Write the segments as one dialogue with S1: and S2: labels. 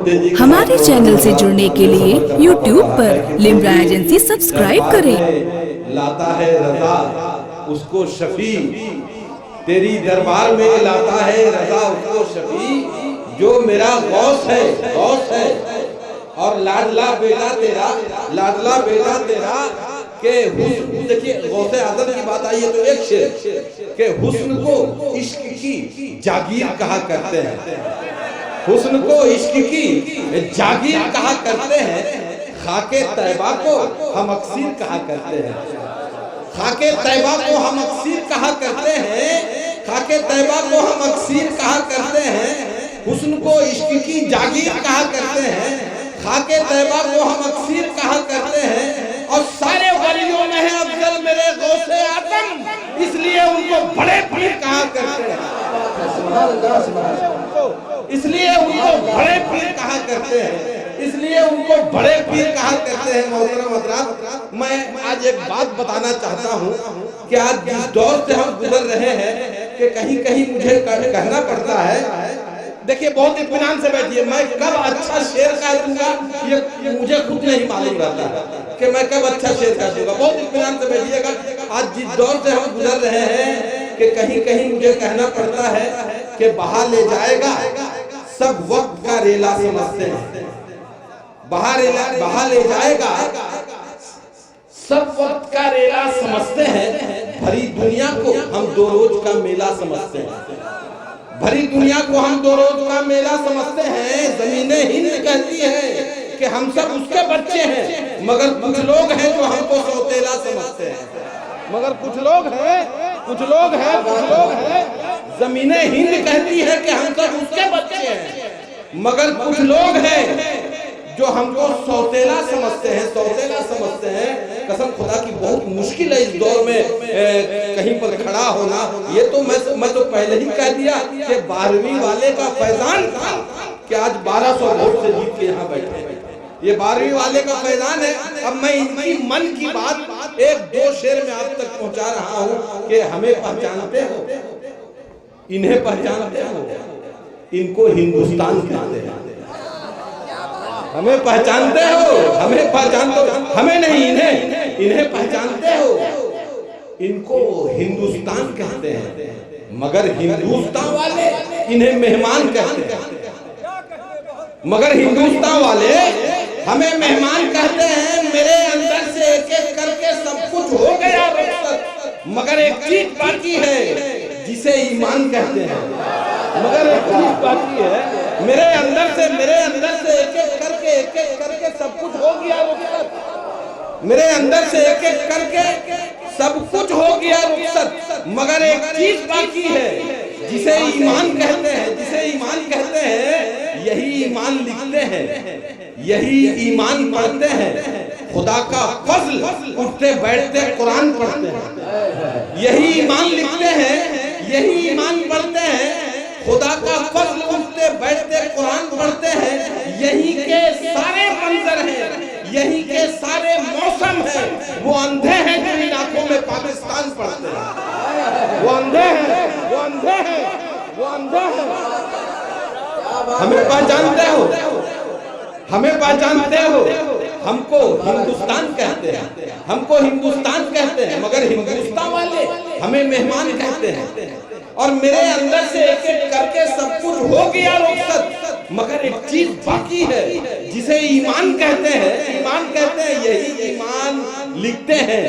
S1: हमारे चैनल से जुड़ने के लिए YouTube पर लिम्रा एजेंसी सब्सक्राइब करें।
S2: लाता है रजा उसको शफी, तेरी दरबार में लाता है रजा उसको शफी, जो मेरा गौस है, गौस है। और लाडला बेटा तेरा, लाडला बेटा तेरा के हुस्न, देखिए गौसे आजम की बात आई है तो एक शेर के हुस्न को इश्क की जागीर कहा करते हैं, हुस्न को इश्क की जागीर कहा करते हैं। खाके तैबा को हम अक्सीर कहा करते हैं, खाके तैबा को हम अक्सीर कहा करते हैं, खाके तैबा को हम अक्सीर कहा करते हैं। हुस्न को इश्क की जागीर कहा करते हैं, खाके तैबा को हम अक्सीर कहा करते हैं। और सारे वलियों में है अफजल मेरे गौसे आजम, इसलिए उनको बड़े पीर कहा करते हैं, इसलिए उनको बड़े पीर कहा करते हैं, इसलिए उनको बड़े पीर कहा करते हैं। मोहतरम हज़रात, मैं आज एक बात बताना चाहता हूँ कि आज जिस दौर से हम गुजर रहे हैं कि कहीं कहीं मुझे कहना पड़ता है, देखिए बहुत इत्मीनान से बैठिए, मैं कब अच्छा शेर कह दूंगा ये मुझे खुद नहीं मालूम रहता कि मैं कब अच्छा शेर कह दूंगा। बहुत इत्मीनान से बैठिएगा। आज जिस दौर से हम गुजर रहे हैं कि कहीं कहीं मुझे कहना पड़ता है कि बहा ले जाएगा, सब वक्त का रेला समझते हैं, बहा ले जाएगा, सब वक्त का रेला समझते हैं। भरी दुनिया को हम दो रोज का मेला समझते हैं, भरी दुनिया को हम दो रोज का मेला समझते हैं। ज़मीने हिंद कहती है कि हम सब उसके बच्चे हैं, मगर कुछ लोग हैं जो हमको सौतेला समझते हैं, मगर कुछ लोग हैं, कुछ लोग हैं, कुछ लोग हैं। ज़मीने हिंद कहती है कि हम सब उसके बच्चे हैं, मगर कुछ लोग हैं जो हमको सौतेला समझते हैं, सौतेला समझते हैं। कसम खुदा की बहुत मुश्किल है इस दौर में कहीं पर खड़ा होना। ये तो मैं तो पहले ही कह दिया कि 12वीं वाले का फैजान था कि आज 1200 वोट से जीत के यहाँ बैठे, ये 12वीं वाले का फैजान है। अब मैं इनकी मन की बात एक दो शेर में आप तक पहुंचा रहा हूँ कि हमें पहचानते हो, इन्हें पहचानते हो, इनको हिंदुस्तान कहते हैं। हमें पहचानते हो, हमें पहचानते हो, हमें नहीं इन्हें, इन्हें पहचानते हो, इनको हिंदुस्तान कहते हैं, मगर हिंदुस्तान वाले इन्हें मेहमान कहते हैं, मगर हिंदुस्तान वाले हमें मेहमान कहते हैं। मेरे अंदर से एक एक करके सब कुछ हो गया रुखसत, मगर एक चीज बाकी है जिसे ईमान कहते हैं, मगर एक चीज बाकी है। मेरे अंदर से एक एक करके सब कुछ हो गया रुखसत, मेरे अंदर से एक एक करके सब कुछ हो गया रुखसत, मगर एक चीज बाकी है जिसे ईमान कहते हैं, जिसे ईमान कहते हैं। यही ईमान लिखते हैं, यही ईमान पढ़ते हैं, खुदा का फज़ल उठते बैठते कुरान पढ़ते हैं, यही ईमान लिखते हैं, यही ईमान पढ़ते हैं, खुदा का फज़ल उठते बैठते कुरान पढ़ते हैं। यही के सारे मंजर हैं, यही के सारे मौसम हैं। वो अंधे हैं जो इन आंखों में पाकिस्तान पढ़ते हैं, वो अंधे हैं, वो अंधे हैं, वो अंधे हैं। हमें पहचानते हो, हमें पहचानते हो, हमको हिंदुस्तान कहते हैं, हमको हिंदुस्तान कहते हैं, मगर हिंदुस्तान वाले हमें मेहमान कहते हैं। और मेरे अंदर से एक एक करके सब कुछ हो गया रुखसत, मगर एक चीज बाकी है जिसे ईमान कहते हैं, ईमान कहते हैं। यही ईमान लिखते हैं,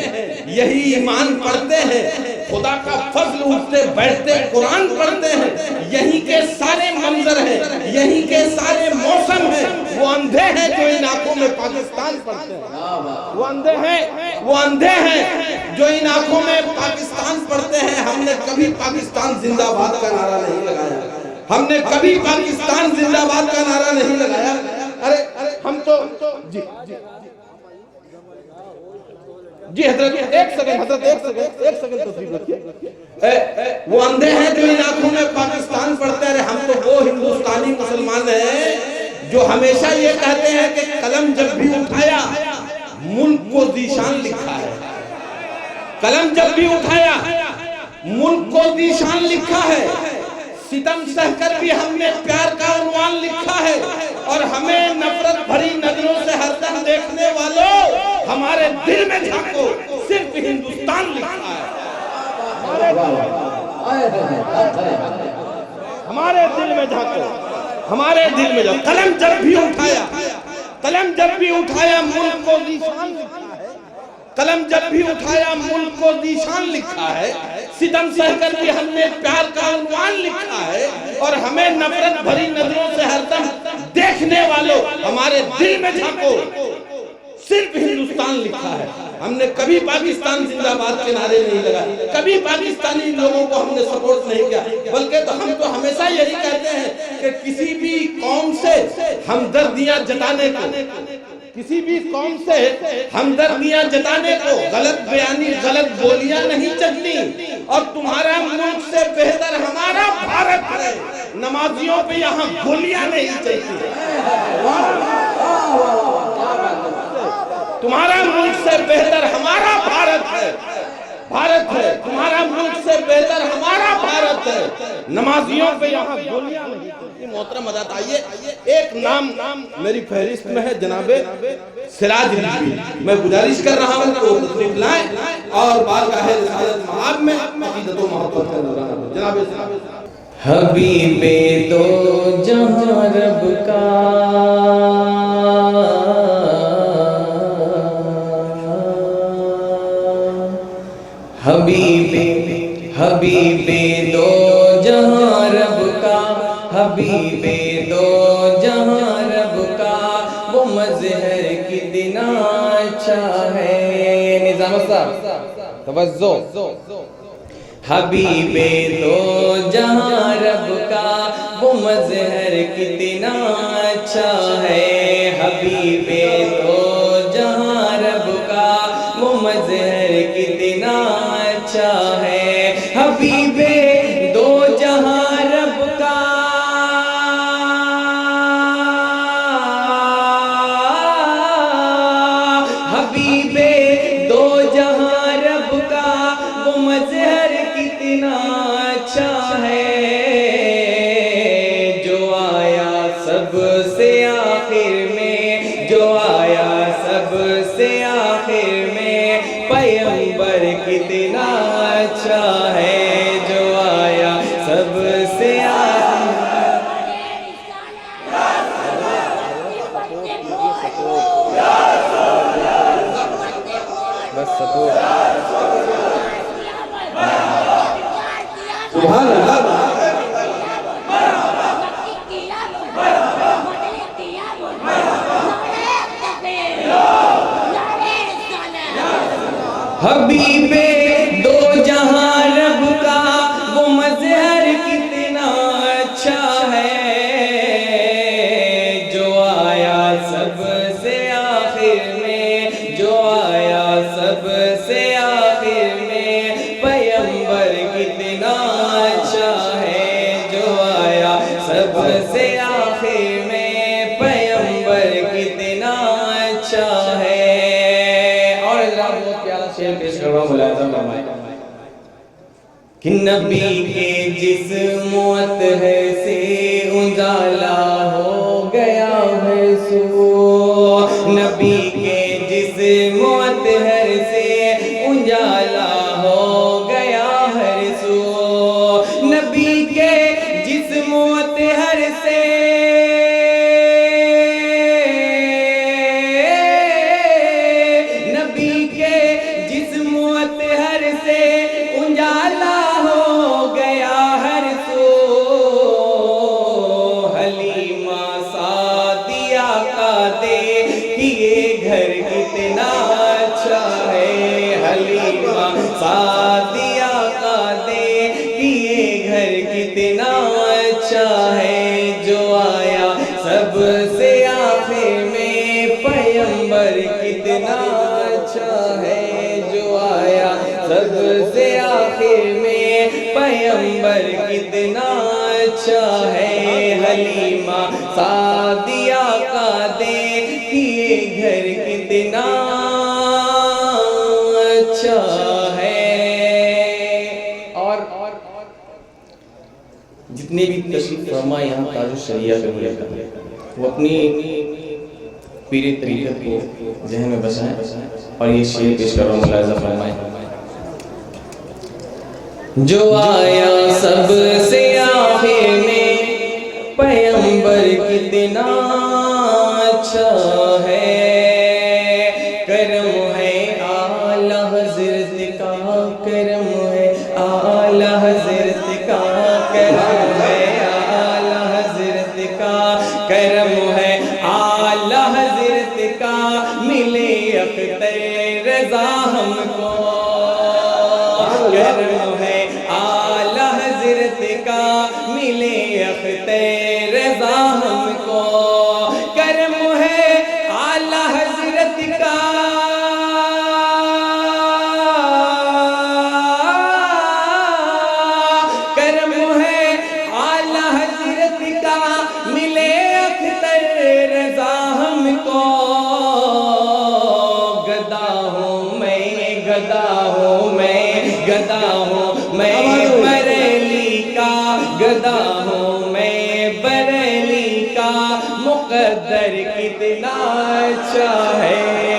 S2: यही ईमान पढ़ते हैं, खुदा का फज़ल उठते बैठते कुरान पढ़ते हैं। यही के सारे मंजर हैं, यही के सारे मौसम हैं। वो अंधे हैं जो इन आंखों में पाकिस्तान पढ़ते हैं, वो अंधे हैं, वो अंधे हैं जो इन आंखों में पाकिस्तान पढ़ते हैं। हमने कभी पाकिस्तान जिंदाबाद का नारा नहीं लगाया, हमने कभी पाकिस्तान जिंदाबाद का नारा नहीं लगाया। अरे हम तो जी जी हजरत एक सेकंड, हजरत एक सेकंड तस्वीर रखिए। वो अंधे हैं जो इन आंखों में पाकिस्तान पढ़ते हैं। हम तो वो हिंदुस्तानी मुसलमान हैं जो हमेशा ये कहते हैं कि कलम जब भी उठाया मुल्क को ज़ीशान लिखा है, कलम जब भी उठाया मुल्क को ज़ीशान लिखा है। सितम सहकर भी हमने प्यार का उन्वान लिखा है, और हमें नफरत भरी नजरों से हरदम देखने वालों हमारे दिल में झांको, सिर्फ हिंदुस्तान लिखा है। हमारे दिल में झांको, हमारे दिल में झांको। कलम जब भी उठाया, कलम जब भी उठाया मुल्क को निशान लिखा है, कलम जब भी उठाया मुल्क को निशान लिखा है। सितम सहकर भी हमने प्यार का उन्वान लिखा है, और हमें नफरत भरी नजरों से हरदम देखने वालों हमारे दिल में झांको, सिर्फ हिंदुस्तान लिखा है। हमने कभी पाकिस्तान जिंदाबाद के नारे नहीं लगाए, कभी पाकिस्तानी लोगों को हमने सपोर्ट नहीं किया, बल्कि तो हम तो हमेशा यही कहते हैं कि किसी भी कौम से हमदर्दियां जताने को, किसी भी कौम से हमदर्दियां जताने को गलत बयानी, गलत बोलियां नहीं चलती, और तुम्हारा मुल्क से बेहतर हमारा भारत है। नमाजियों पे यहाँ गोलियां नहीं चलती। तुम्हारा मुल्क से बेहतर हमारा भारत है, भारत है। तुम्हारा मुल्क से बेहतर हमारा भारत है। नमाजियों पे यहाँ गोलियां नहीं चलती। मोहतरम हज़रत, आइए एक नाम मेरी फहरिस्त में है, जनाबे सिराज रिजवी। मैं गुजारिश कर रहा हूँ तो तशरीफ लाएं और बारगाह रिसालत महाब में अक़ीदत व मोहब्बत का नज़राना जनाबे
S3: हबीबे दो जहां रब का, हबीबे हबीबे दो जहां रब का, हबीबे दो जहां रब का, वो मज़हर कितना अच्छा है। निज़ाम साहब तवज्जो। हबीबे दो जहां रब का, वो मज़हर कितना अच्छा है। हबीबे दो जहां रब का, वो मज़हर कितना अच्छा है। हबीबे दो जहां रब का, हबीबे दो जहां रब का, वो मज़हर कितना अच्छा है। जो आया सबसे आखिर में, जो आया सबसे आखिर में, पैगंबर कितना अच्छा है। जो आया सबसे आखिर बस सपोर्ट।
S2: सुभान अल्लाह।
S3: हबीबे दो जहां रब का, वो मज़हर कितना अच्छा है। जो आया सबसे आखिर में, जो आया सबसे आखिर में, पैगंबर कितना अच्छा है। जो आया सबसे आखिर में, पैगंबर कितना अच्छा है। और बहुत प्यारा शेर पेश कर रहा हूँ, मुलाज़म फरमाएं कि नबी के जिस्मत है से उजाला हो गया है सो। नबी के जिस्मत है से उजाला हो गया है सो। नबी के जिस्मत है से, नबी के जिस्मत हर से उजाला हो गया हर सो। हलीमा सादिया का दे कि ये घर कितना अच्छा है। हलीमा सादिया का दे कि ये घर कितना अच्छा है। जो आया सबसे आखिर में, पैगंबर कितना अच्छा है। जो आया सबसे आखिर में, पैगंबर कितना अच्छा है। हलीमा सादिया का दे कि ये घर कितना अच्छा है। और जितने तशरीफ फरमा यहाँ ताजो शरिया का मुल्क, वो अपनी पीरी तरीक़त को जहन में बसाएं और ये शेर पेश कर रहा हूँ, मुलाहिज़ा फरमाएं। जो आया सबसे आखिर में पैगंबर कितना अच्छा है, करम है आला हज़रत का, करम है आला हज़रत का, करम है आला हज़रत का, करम है आला हज़रत का, मिले अख्तर रज़ा हमको, करम है आला हज़रत का, मिले अख्तर रज़ा हमको, करम है आला हज़रत का, करम है आला हज़रत का, मिले अख्तर रज़ा हमको, गदा हूँ मैं, गदा हूँ मैं, गदा हूँ मैं बरेली का, गदा हूँ मैं बरेली का, मुक़द्दर कितना अच्छा है,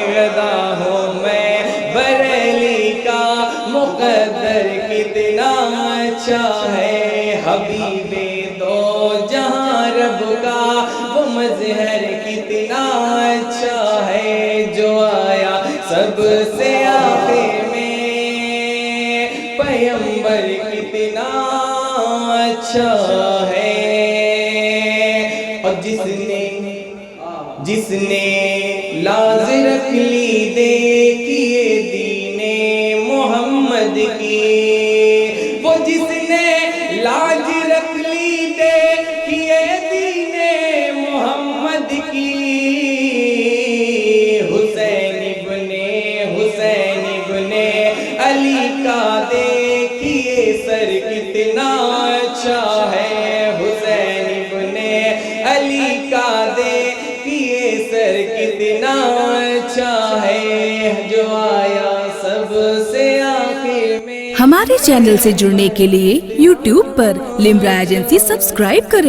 S3: गदा हूँ मैं बरेली का, मुक़द्दर कितना अच्छा है, हबीबे दो जहाँ रब का वो मज़हर कितना अच्छा है, जो आया सबसे आखिर में पैगंबर कितना अच्छा है, और जिसने लाज रख ली देखिए दीने मोहम्मद की, वो जिसने लाज रख ली देखिए दीने मोहम्मद की, हुसैन इब्ने अली का देखिए सर कितना अच्छा है, हुसैन इब्ने अली का देखिए सर कितना अच्छा है, जो आया सबसे आखिर में।
S1: हमारे चैनल से जुड़ने के लिए YouTube पर लिम्रा एजेंसी सब्सक्राइब करें।